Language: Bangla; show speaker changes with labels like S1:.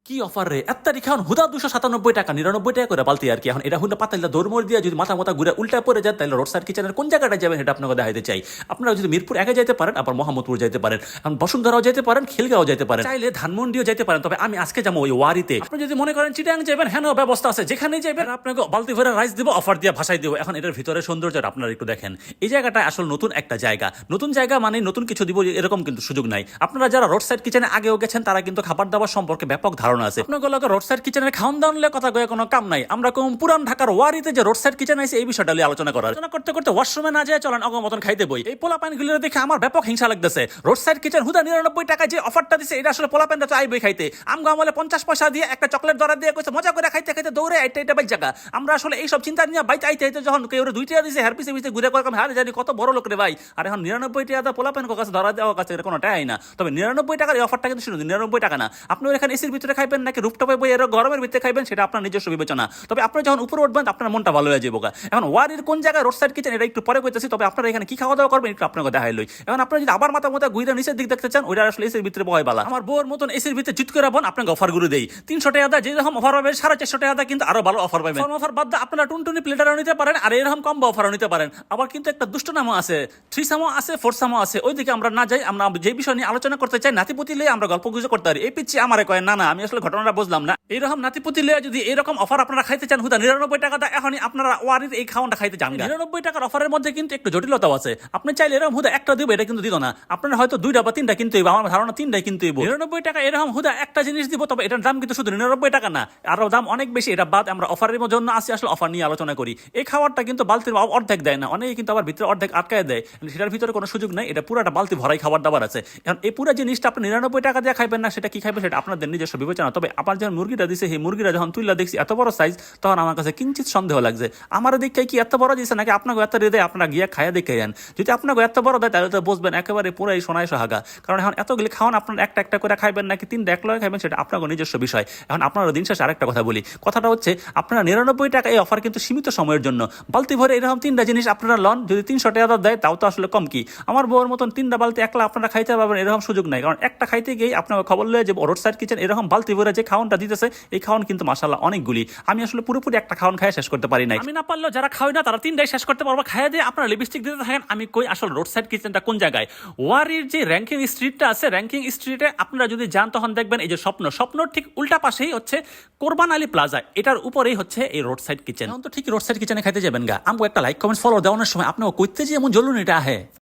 S1: কি অফার রে এত তারিখ এখন হুদা 297 টাকা 99 টাকা করে বালতি আর কি এখন এটা হুদা পাতাইলা দৌড়মোড় দিয়ে যদি মাথা ঘুরে উল্টা পড়ে যায় তাহলে রোড সাইড কিচেনের কোন জায়গাটা যাবেন এটা আপনাকে দেখাইতে চাই। আপনারা যদি মিরপুর একে যাইতে পারেন, আবার মোহাম্মদপুর যাইতে পারেন, এখন বসুন্ধরাও যেতে পারেন, খিলগাঁও যেতে পারেন, চাইলে ধানমন্ডিও যেতে পারেন। তবে আমি আজকে যাবো ওই ওয়ারিতে। আপনি যদি মনে করেন চিটাং যাবেন, হ্যাঁ ব্যবস্থা আছে, যেখানেই যাবেন আপনাকে বালতি ভরে রাইস দিব, অফার দিয়ে ভাসাই দিব। এখন এটার ভিতরে সৌন্দর্য আপনারা একটু দেখেন। এই জায়গাটা আসলে নতুন একটা জায়গা, নতুন জায়গা মানে নতুন কিছু দিব এরকম কিন্তু সুযোগ নাই। আপনারা যারা রোড সাইড কিচেনে আগেও গেছেন তারা কিন্তু খাবার দাবার সম্পর্কে ব্যাপক ধারণা আছে। আপনাদের রোড সাইড কিচেনের খাওয়ান দাওয়ানলে কথা কয়ে কোনো কাম নাই। আমরা কোন পুরান ঢাকার ওয়ারিতে যে রোড সাইড কিচেন আছে এই বিষয়টা নিয়ে আলোচনা করতে করতে ওয়াশরুমে না যায় চলেন অগমতন খাইতে বই। এই পোলা পানগুলো দেখে আমার ব্যাপক হিংসা লাগতেছে। রোড সাইড কিচেন হুদা 99 টাকা যে অফারটা দিছে এটা আসলে পোলা পানটা চাই বই খাইতে। আমগো আমলে 50 পয়সা দিয়ে একটা চকলেট ধরা দিয়ে কইছে মজা করে খাইতে খাইতে দৌড়ে এটা বাই জায়গা। আমরা আসলে এই সব চিন্তা নিয়ে বাইতে আইতে আইতে যখন কেউ 2 টাকা দিছে হেয়ার পিছে ঘুরে করে হারে জানি কত বড় লোক রে ভাই। আর এখন 99 টাকা পোলা পান কাছে ধরা দেওয়া কাছে কোনো টাকাই না। তবে 99 টাকার এই অফারটা কিন্তু শুনুন 99 টাকা না। আপনি এখানে এসির ভিতরে খাইবেন নাকি রুফটপে বই এর গরমের ভিতরে খাইবেন সেটা আপনার নিজস্ব বিবেচনা। তবে আপনি যখন উপরে উঠবেন আপনার মনটা ভালো হয়ে যাবে। এখন ওয়ারির কোন জায়গায় রোড সাইড কিচেন এটা একটু পরে কইতেছি। তবে আপনারা এখানে কি খাওয়া দাওয়া করবেন একটু আপনাকে দেখাই লই। এখন আপনারা যদি আবার মাথা ঘুরে নিচের দিক দেখতে চান ওইটা আসলে এসির ভিতরে বয় বালা। আমার বউর মতন এসির ভিতরে জিত করে বোন আপনাকে অফার গুলো দেই 300 টাকা যে রকম অফার পাবেন 450 টাকা কিন্তু আরো ভালো অফার পাবেন। অফার বাদ দিয়ে আপনারা টুনটুনি প্লেটারও নিতে পারেন আর এরকম কম্বো অফারও নিতে পারেন। আবার কিন্তু একটা দুষ্ট নামও আছে, 3 সামও আছে, 4 সামও আছে। ওইদিকে আমরা না যাই, আমরা যে বিষয় নিয়ে আলোচনা করতে চাই নাতিপুতি লয়ে আমরা গল্প গুজব করতে পারি। এই পিচ্ছি আমারে কয় না আমি আসলে ঘটনাটা বুঝলাম না। এইরকম নাতিপুতি লয়ে যদি এরকম অফার আপনারা খাইতে চান হুদা 99 টাকাটা এখনই আপনারা ওয়ারির এই খাওয়ানটা খাইতে চান। 99 টাকার অফারের মধ্যে কিন্তু একটু জটিলতাও আছে। আপনি চাইলে এরকম হুদা একটা দিব এটা কিন্তু দিত না। আপনারা হয়তো 2টা বা 3টা কিনতে হইব। আমার ধারণা 3টাই কিনতে হইব। 99 টাকা এরকম হুদা একটা জিনিস দিব। তবে এটার দাম কিন্তু শুধু 99 টাকা না, আরো দাম অনেক বেশি। এটা বাদ আমরা অফারের জন্য আসি আসলে অফার নিয়ে আলোচনা করি। এই খাবারটা কিন্তু বালতির অর্ধেক দেয় না, অনেকে কিন্তু আবার ভিতরে অর্ধেক আটকায় দেয়। সেটার ভিতরে কোনো সুযোগ নাই, এটা পুরাটা বালতি ভরাই খাবার দাবার আছে। এখন এই পুরো জিনিসটা আপনি 99 টাকা দিয়ে খাইবেন না সেটা কি খাইবেন সেটা আপনাদের নিজস্ব বিবেচনা। তবে আপনার যখন মুরগিটা দিছে সেই মুরগিটা যখন তুইলা দেখছি এত বড় সাইজ তখন আমার কাছে কিঞ্চিত সন্দেহ লাগছে। আমার দেখে কি এত বড় দিছে নাকি আপনাকে এত দেয় আপনারা গিয়ে খাইয়া দেখে যান। যদি আপনাকে এত বড় দেয় তাহলে তো বুঝবেন একেবারে পুরাই সোনায় সোহাগা। কারণ এখন এতগুলি খাওয়ান আপনার একটা একটা করে খাইবেন নাকি 3টা একলগে খাইবেন সেটা আপনার নিজস্ব বিষয়। এখন আপনারা দিন শেষে আরেকটা কথা বলি, কথাটা হচ্ছে আপনারা 99 টাকা এই অফার কিন্তু সীমিত সময়ের জন্য। বালতি ভরে এরকম 3টা জিনিস আপনারা লন, যদি 300 টাকা দেয় তাও তো আসলে কম কি। আমার বউর মতন 3টা বালতি একলা আপনারা খাইতে পারবেন এরকম সুযোগ নাই। কারণ একটা খাইতে গিয়ে আপনাকে খবর লয়ে যে রোড সাইড কিচেন এরকম বালতি ভরে যে খাওয়ানটা দিতেছে এই খাওয়ান কিন্তু মাশাআল্লাহ অনেকগুলি। আমি আসলে পুরোপুরি একটা খাওয়ান খাইয়ে শেষ করতে পারি নাই। আমি না পারলেও যারা খাওয়াই না তারা 3টাই শেষ করতে পারবো। খাইয়ে দিয়ে আপনারা লিপস্টিক দিতে থাকেন। আমি কই আসলে রোড সাইড কিচেনটা কোন জায়গায়। ওয়ারির যে র্যাঙ্কিং স্ট্রিটটা আছে, র্যাঙ্কিং স্ট্রিটে আপনারা যদি যান তখন দেখবেন এই যে স্বপ্নর ঠিক উল্টা পাশেই হচ্ছে কোরবান আলী প্লাজা, এটার উপরেই হচ্ছে এই রোড সাইড কিচেন। এখন তো ঠিক রোড সাইড কিচেনে খাইতে যাবেন গা। আমাকে একটা লাইক কমেন্ট ফলো দেওয়ানোর সময় আপনাকে কইতে যে এমন জ্বলুন এটা আহে।